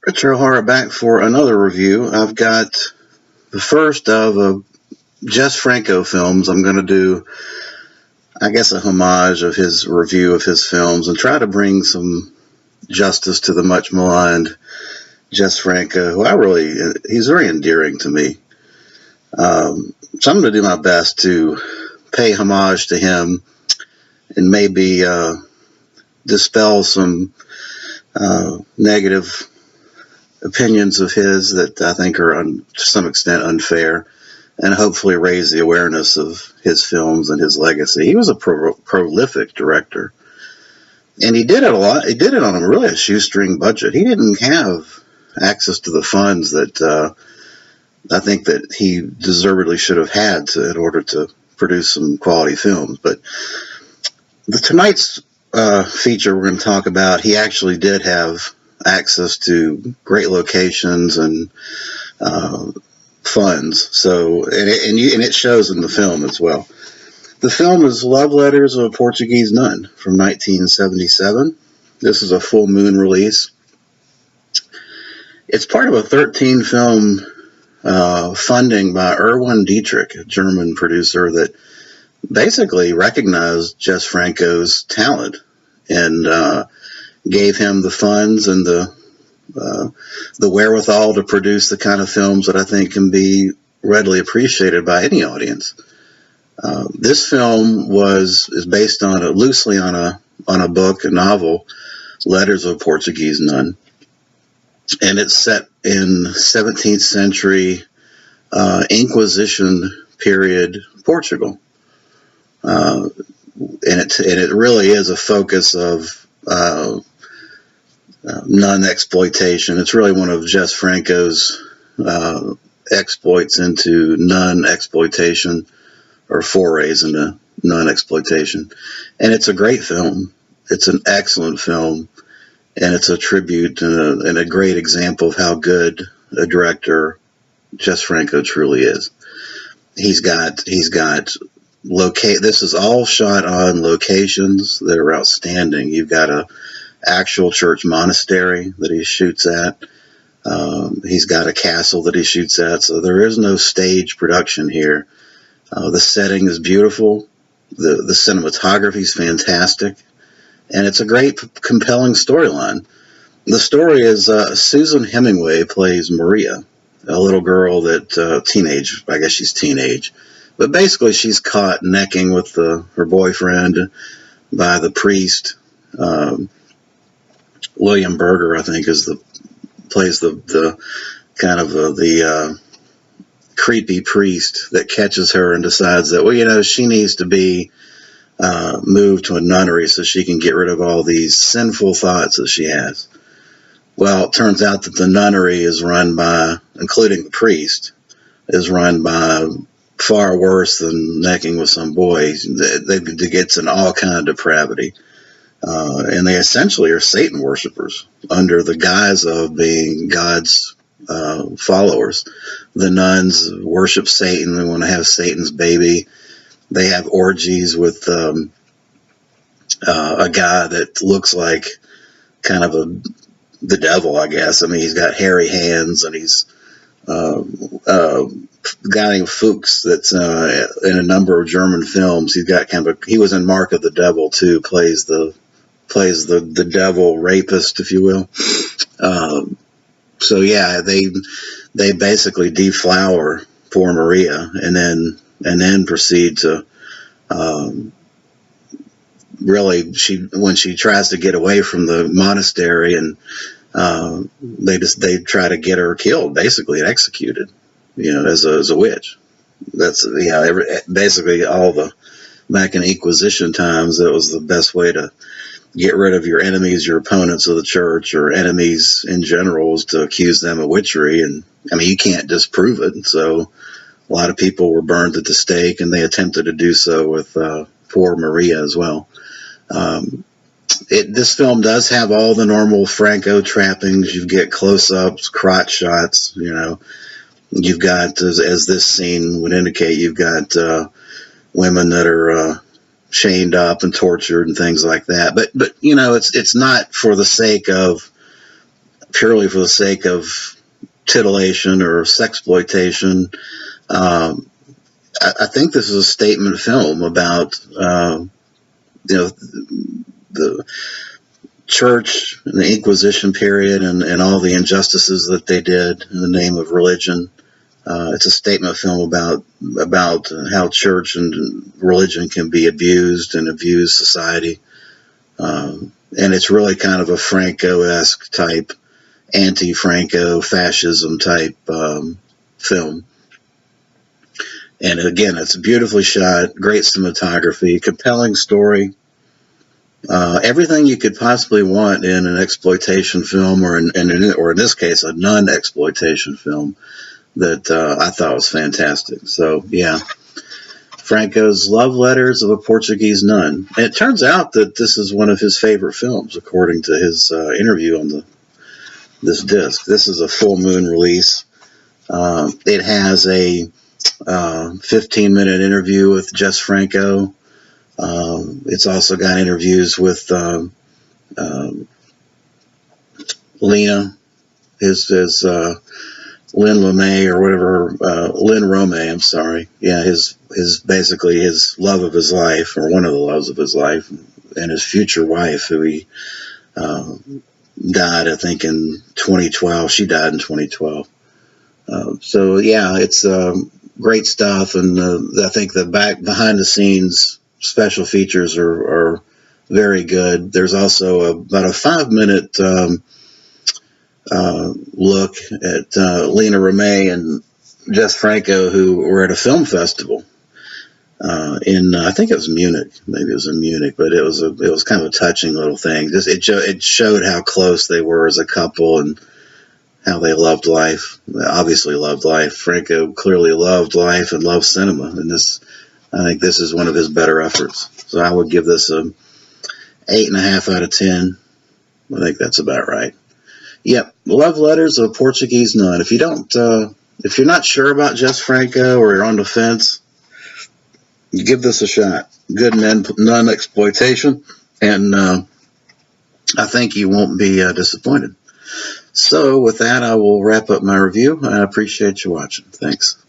Retro Horror back for another review. I've got the first of Jess Franco films. I'm going to do, I guess, a homage of his review of his films and try to bring some justice to the much maligned Jess Franco, who he's very endearing to me. So I'm going to do my best to pay homage to him and maybe dispel some negative opinions of his that I think are to some extent unfair, and hopefully raise the awareness of his films and his legacy. He was a prolific director, and he did it a lot. He did it on a shoestring budget. He didn't have access to the funds that I think that he deservedly should have had in order to produce some quality films. But tonight's feature we're going to talk about, he actually did have access to great locations and funds. So, and it shows in the film as well. The film is Love Letters of a Portuguese Nun from 1977. This is a full moon release. It's part of a 13-film funding by Erwin Dietrich, a German producer that basically recognized Jess Franco's talent and gave him the funds and the wherewithal to produce the kind of films that I think can be readily appreciated by any audience. This film is based loosely on a book, a novel, Letters of a Portuguese Nun, and it's set in 17th century Inquisition period Portugal, and it really is a focus of nun exploitation. It's really one of Jess Franco's exploits into nun exploitation, or forays into nun exploitation. And it's a great film. It's an excellent film, and it's a tribute and a great example of how good a director Jess Franco truly is. This is all shot on locations that are outstanding. You've got a actual church monastery that he shoots at. He's got a castle that he shoots at, so there is no stage production here. The setting is beautiful. The cinematography is fantastic, and it's a great, compelling storyline. The story is Susan Hemingway plays Maria, a little girl that I guess she's teenage, but basically she's caught necking with her boyfriend by the priest. William Berger, I think, plays the kind of the creepy priest that catches her and decides that, she needs to be moved to a nunnery so she can get rid of all these sinful thoughts that she has. Well, it turns out that the nunnery is run by, including the priest, is run by far worse than necking with some boy. They get in all kind of depravity. And they essentially are Satan worshipers under the guise of being God's followers. The nuns worship Satan. They want to have Satan's baby. They have orgies with a guy that looks like kind of the devil, I guess. I mean, he's got hairy hands, and he's a guy named Fuchs that's in a number of German films. He's got he was in Mark of the Devil too, plays the devil rapist, if you will. So yeah, they basically deflower poor Maria, and then proceed to when she tries to get away from the monastery, and they try to get her killed, basically, and executed, as a witch. That's basically all back in Inquisition times, that was the best way to get rid of your enemies, your opponents of the church, or enemies in general, is to accuse them of witchery. And I mean, you can't disprove it. So a lot of people were burned at the stake, and they attempted to do so with poor Maria as well. This film does have all the normal Franco trappings. You get close-ups, crotch shots. You've got, as this scene would indicate, you've got women that are chained up and tortured and things like that. But it's not for the sake of purely for the sake of titillation or sexploitation. I think this is a statement film about the church and the Inquisition period and all the injustices that they did in the name of religion. It's a statement film about how church and religion can be abused and abuse society. And it's really kind of a Franco-esque type, anti-Franco fascism type film. And again, it's beautifully shot, great cinematography, compelling story. Everything you could possibly want in an exploitation film, or in this case, a non-exploitation film, that I thought was fantastic. So, yeah, Franco's Love Letters of a Portuguese Nun. And it turns out that this is one of his favorite films, according to his interview on this disc. This is a full moon release. It has a 15-minute interview with Jess Franco. It's also got interviews with Lena, his Lynn LeMay or whatever, Lynn Romay, I'm sorry. Yeah, his basically his love of his life, or one of the loves of his life, and his future wife, who he died, I think, in 2012. She died in 2012. So yeah, it's great stuff, and I think the behind the scenes special features are very good. There's also about a 5-minute look at Lena Romay and Jess Franco, who were at a film festival in I think it was Munich. Maybe it was in Munich, but it was kind of a touching little thing. Just it showed how close they were as a couple and how they loved life. They obviously loved life. Franco clearly loved life and loved cinema, and I think this is one of his better efforts. So I would give this a 8.5 out of 10. I think that's about right. Yep, Love Letters of a Portuguese Nun. If you're not sure about Jess Franco, or you're on the fence, give this a shot. Good nun exploitation, and I think you won't be disappointed. So with that, I will wrap up my review. I appreciate you watching. Thanks.